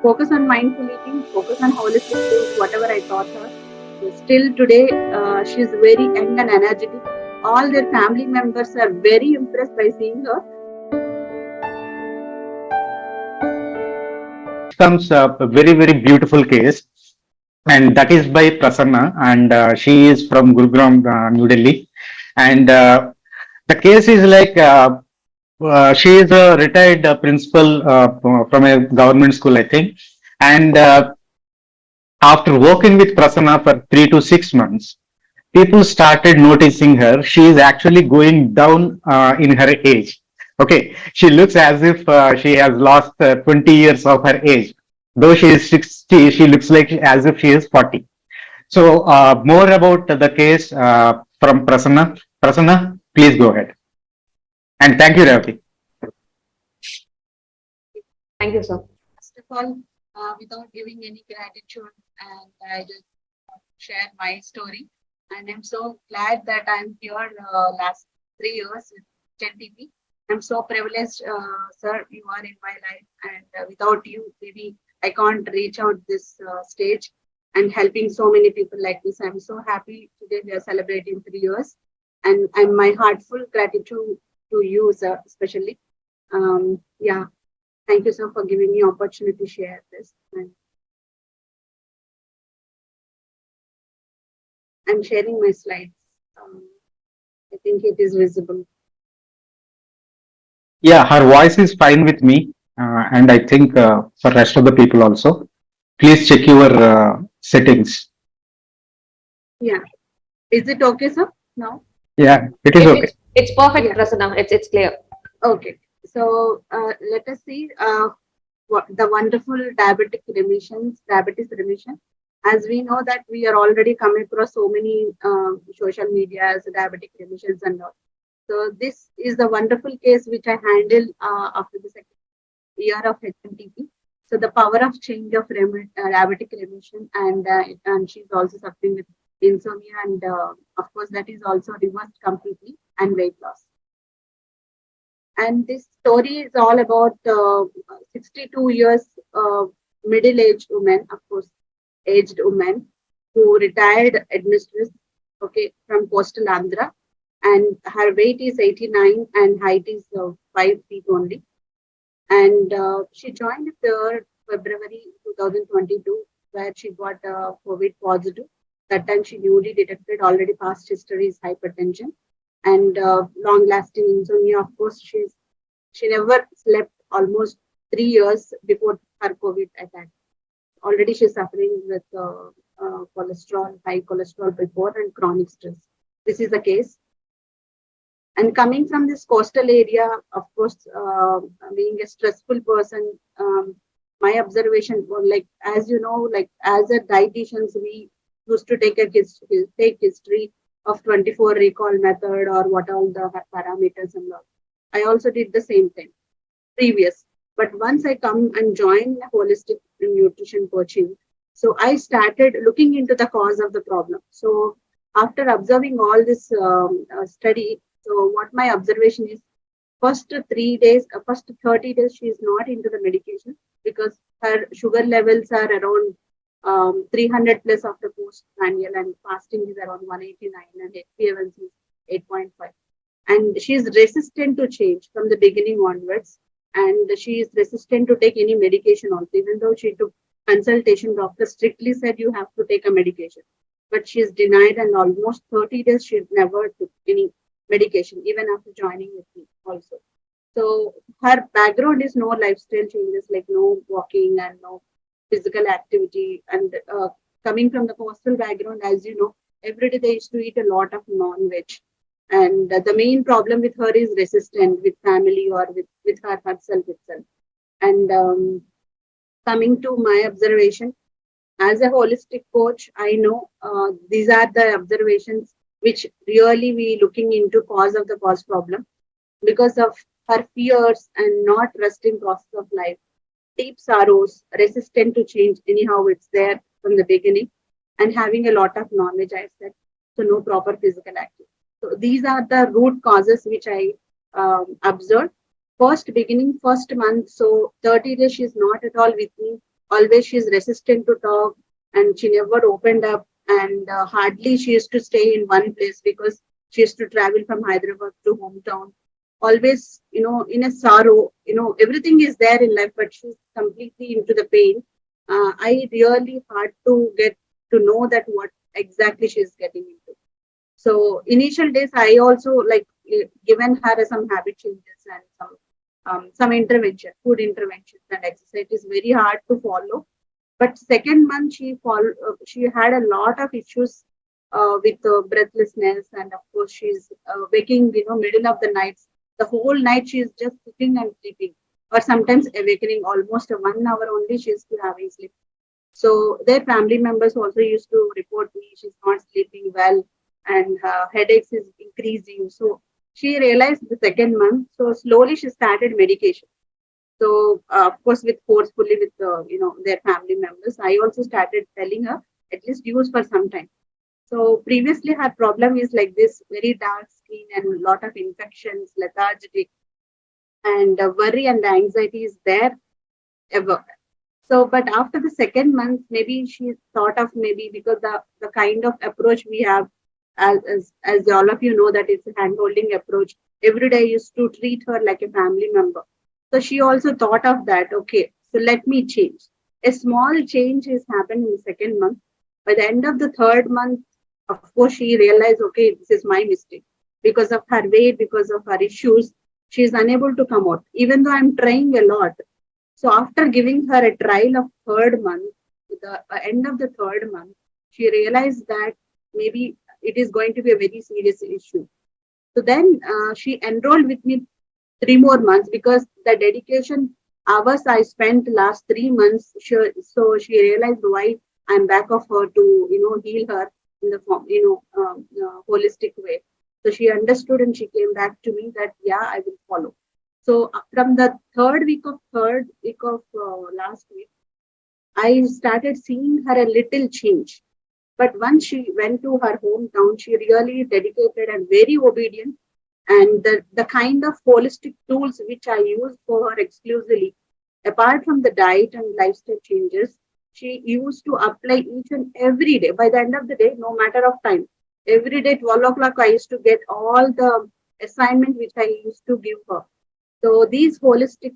focus on mindful eating, focus on holistic food, whatever I taught her. So still today, she's very young and energetic. All their family members are very impressed by seeing her. Comes a very beautiful case, and that is by Prasanna, and she is from Gurugram, New Delhi, and the case is like she is a retired principal from a government school, I think, and after working with Prasanna for 3 to 6 months, people started noticing her. She is actually going down in her age. Okay, she looks as if she has lost 20 years of her age. Though she is 60, she looks like as if she is 40. So, more about the case from Prasanna. Prasanna, please go ahead. And thank you, Ravi. Thank you, sir. First of all, without giving any gratitude, and I just share my story. And I'm so glad that I'm here last 3 years with HNTP. I'm so privileged, sir. You are in my life, and without you, maybe I can't reach out this stage and helping so many people like this. I'm so happy today. We are celebrating 3 years, and I'm my heartful gratitude to you, sir, especially. Yeah, thank you, sir, for giving me opportunity to share this. And I'm sharing my slides. I think it is visible. Yeah, her voice is fine with me, and I think for rest of the people also. Please check your settings. Yeah. Is it okay, sir? Now? Yeah, it is okay. It's perfect, Yeah. Prasanna. It's clear. Okay. So let us see what the wonderful diabetes remission. As we know that we are already coming across so many social medias, diabetic remissions and all. So this is the wonderful case which I handled after the second year of HMTP. So the power of change of diabetic remission, and she's also suffering with insomnia, and of course that is also reversed completely, and weight loss. And this story is all about 62 years middle-aged woman, of course, aged woman who retired headmistress, okay, from coastal Andhra, and her weight is 89 and height is 5 feet only. And she joined 3rd February 2022, where she got COVID positive. That time she newly detected, already past history is hypertension and long-lasting insomnia. Of course, she never slept almost 3 years before her COVID attack. Already she's suffering with cholesterol, high cholesterol before, and chronic stress. This is the case. And coming from this coastal area, of course, being a stressful person, my observation was like, as you know, like as a dietitians, we used to take history of 24 recall method or what all the parameters and all. I also did the same thing previous. But once I come and join holistic nutrition coaching, so I started looking into the cause of the problem. So after observing all this study, so what my observation is, first 3 days, first 30 days, she is not into the medication because her sugar levels are around 300 plus after postprandial, and fasting is around 189 and HbA1c is 8.5. And she is resistant to change from the beginning onwards. And she is resistant to take any medication also, even though she took consultation, doctor strictly said you have to take a medication. But she is denied, and almost 30 days she never took any medication, even after joining with me also. So her background is no lifestyle changes, like no walking and no physical activity. And coming from the coastal background, as you know, every day they used to eat a lot of non-veg. And the main problem with her is resistant with family or with her herself itself. And coming to my observation, as a holistic coach, I know these are the observations which really we looking into cause of the cause problem because of her fears and not resting process of life, deep sorrows, resistant to change. Anyhow, it's there from the beginning, and having a lot of knowledge, I said, so no proper physical activity. So these are the root causes which I observed. First month, so 30 days she's not at all with me always she's resistant to talk, and she never opened up, and hardly she used to stay in one place because she used to travel from Hyderabad to hometown. Always, in a sorrow, everything is there in life, but she's completely into the pain. I really hard to get to know that what exactly she's getting into. So initial days, I also like given her some habit changes and some intervention, food interventions and exercise. It is very hard to follow. But second month, she had a lot of issues with breathlessness, and of course, she's waking, middle of the night. The whole night she's just sitting and sleeping, or sometimes awakening almost 1 hour only. She's still having sleep. So their family members also used to report me she's not sleeping well, and her headaches is increasing. So she realized the second month. So slowly she started medication. So of course, with forcefully with their family members, I also started telling her at least use for some time. So previously her problem is like this very dark skin and lot of infections, lethargic, and worry and anxiety is there ever. So, but after the second month, maybe she thought of maybe because the kind of approach we have, as all of you know, that it's a hand-holding approach. Every day I used to treat her like a family member. So she also thought of that. Okay, so let me change. A small change has happened in the second month. By the end of the third month, of course, she realized, okay, this is my mistake. Because of her weight, because of her issues, she is unable to come out. Even though I'm trying a lot, so after giving her a trial of third month, at the end of the third month, she realized that maybe it is going to be a very serious issue. So then she enrolled with me 3 more months because the dedication hours I spent last 3 months. So she realized why I'm back of her to heal her in the form holistic way. So she understood and she came back to me that yeah, I will follow. So from the third week of last week, I started seeing her a little change. But once she went to her hometown, she really dedicated and very obedient. And the kind of holistic tools which I use for her exclusively, apart from the diet and lifestyle changes, she used to apply each and every day. By the end of the day, no matter of time, every day 12 o'clock, I used to get all the assignment which I used to give her. So these holistic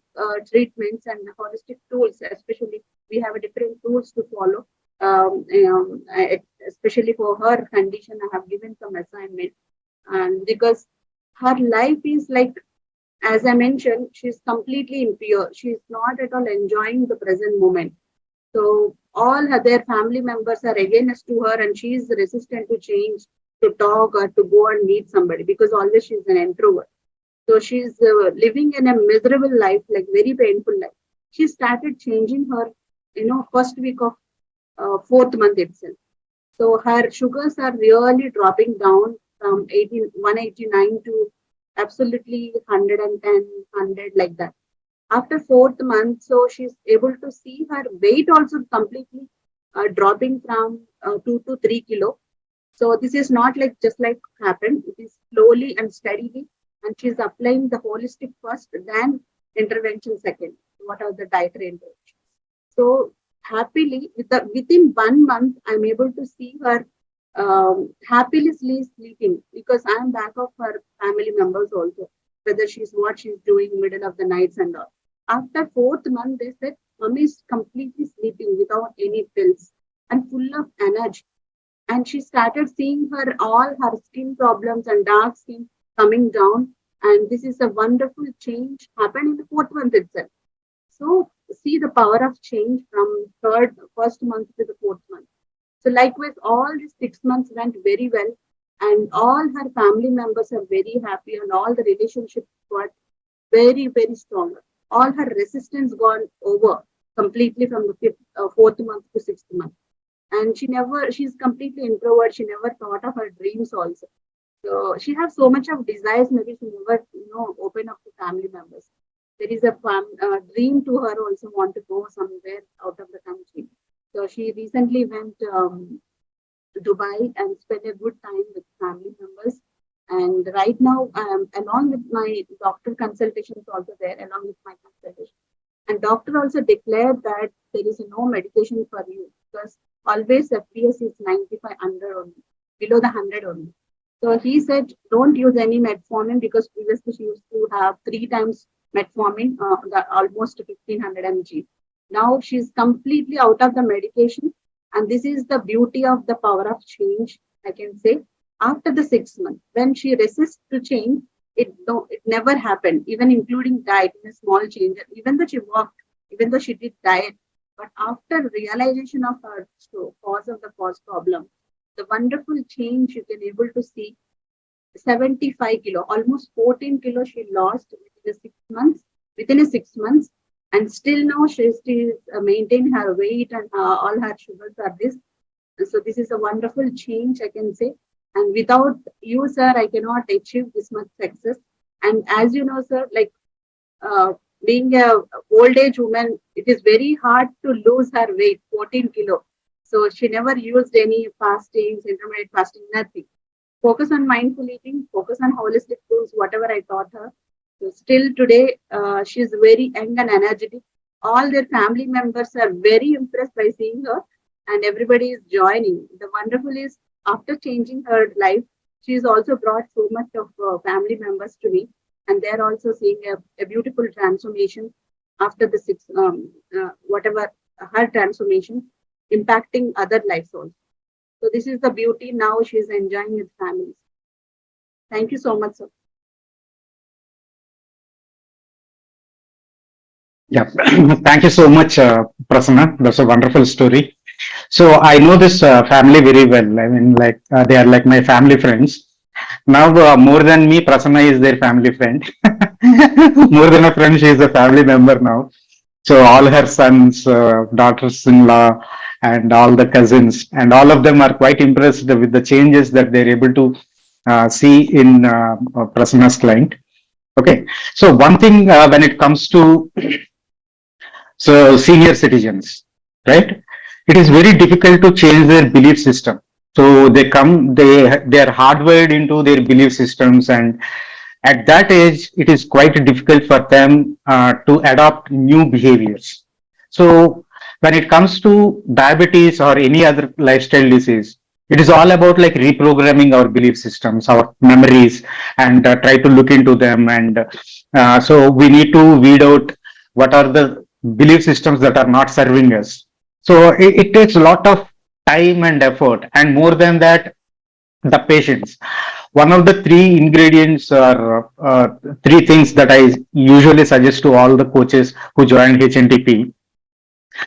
treatments and holistic tools, especially we have a different tools to follow. Especially for her condition, I have given some assignment, and because her life is like, as I mentioned, she's completely impure. She's not at all enjoying the present moment. So all their family members are against to her, and she is resistant to change, to talk or to go and meet somebody because always she's an introvert. So she's living in a miserable life, like very painful life. She started changing her, first week of fourth month itself. So her sugars are really dropping down from 189 to absolutely 110, like that. After fourth month, so she's able to see her weight also completely dropping from 2 to 3 kilo. So this is not like just like happened. It is slowly and steadily, and she's applying the holistic first, then intervention second. What are the dietary interventions? So happily, within 1 month, I'm able to see her happily sleeping because I'm back of her family members also. Whether what she's doing middle of the nights and all. After fourth month, they said, "Mommy is completely sleeping without any pills and full of energy." And she started seeing all her skin problems and dark skin coming down. And this is a wonderful change happened in the fourth month itself. So see the power of change from first month to the fourth month. So likewise, all these 6 months went very well, and all her family members are very happy, and all the relationships got very, very strong. All her resistance gone over completely from the fourth month to sixth month. And she's completely introvert. She never thought of her dreams also. So she has so much of desires, maybe she never, open up to family members. There is a dream to her also want to go somewhere out of the country. So she recently went to Dubai and spent a good time with family members. And right now, along with my doctor consultations also there, along with my consultation. And doctor also declared that there is no medication for you, because always FPS is 95 under only, below the 100 only. So he said, don't use any metformin, because previously she used to have 3 times metformin, almost 1500 mg. Now she's completely out of the medication. And this is the beauty of the power of change, I can say. After the 6 months, when she resists to change, it never happened, even including diet, in a small change. Even though she walked, even though she did diet, but after realization of her cause of the cause problem, the wonderful change you can able to see, 75 kilo, almost 14 kilo she lost within a 6 months, and still now she still maintain her weight, and all her sugars are this. So this is a wonderful change, I can say. And without you, sir, I cannot achieve this much success. And as you know, sir, like being a old age woman, it is very hard to lose her weight, 14 kilo. So she never used any fasting, intermittent fasting, nothing. Focus on mindful eating, focus on holistic tools, whatever I taught her. So still today, she's very young and energetic. All their family members are very impressed by seeing her, and everybody is joining. The wonderful is, after changing her life, she's also brought so much of family members to me, and they're also seeing a beautiful transformation after the whatever her transformation, impacting other lives also. So this is the beauty. Now she's enjoying with families. Thank you so much, sir. Yeah, thank you so much, Prasanna. That's a wonderful story. So I know this family very well. I mean, like they are like my family friends. Now, more than me, Prasanna is their family friend. More than a friend, she is a family member now. So all her sons, daughters-in-law, and all the cousins, and all of them are quite impressed with the changes that they're able to see in Prasanna's client. Okay, so one thing when it comes to senior citizens, right? It is very difficult to change their belief system. So they are hardwired into their belief systems, and at that age, it is quite difficult for them to adopt new behaviors. So when it comes to diabetes or any other lifestyle disease, it is all about like reprogramming our belief systems, our memories, and try to look into them. And so we need to weed out what are the belief systems that are not serving us. So it takes a lot of time and effort, and more than that, the patience. One of the three ingredients or three things that I usually suggest to all the coaches who join HNTP.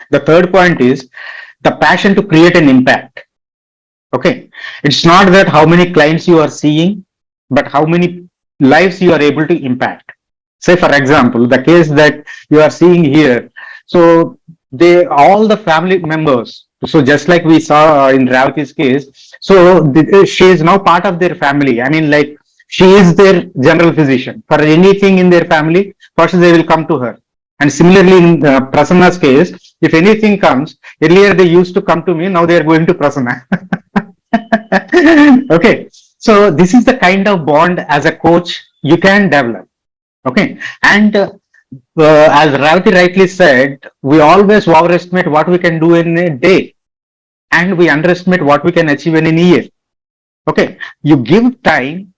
The third point is the passion to create an impact. Okay, it's not that how many clients you are seeing, but how many lives you are able to impact. Say, for example, the case that you are seeing here. So they all the family members. So just like we saw in Ravati's case, so she is now part of their family. I mean, like she is their general physician. For anything in their family, first they will come to her. And similarly, in Prasanna's case, if anything comes, earlier they used to come to me, now they are going to Prasanna. Okay, so this is the kind of bond as a coach you can develop. Okay, and as Ravati rightly said, we always overestimate what we can do in a day, and we underestimate what we can achieve in a year. Okay, you give time,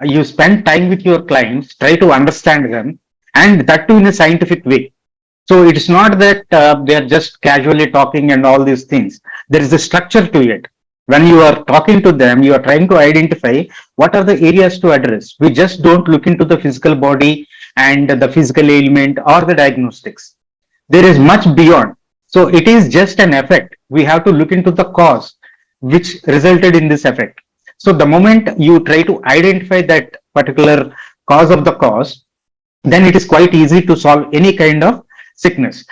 you spend time with your clients, try to understand them, and that too in a scientific way. So it's not that they are just casually talking and all these things. There is a structure to it. When you are talking to them, you are trying to identify what are the areas to address. We just don't look into the physical body and the physical ailment or the diagnostics. There is much beyond. So it is just an effect. We have to look into the cause which resulted in this effect. So the moment you try to identify that particular cause of the cause, then it is quite easy to solve any kind of sickness.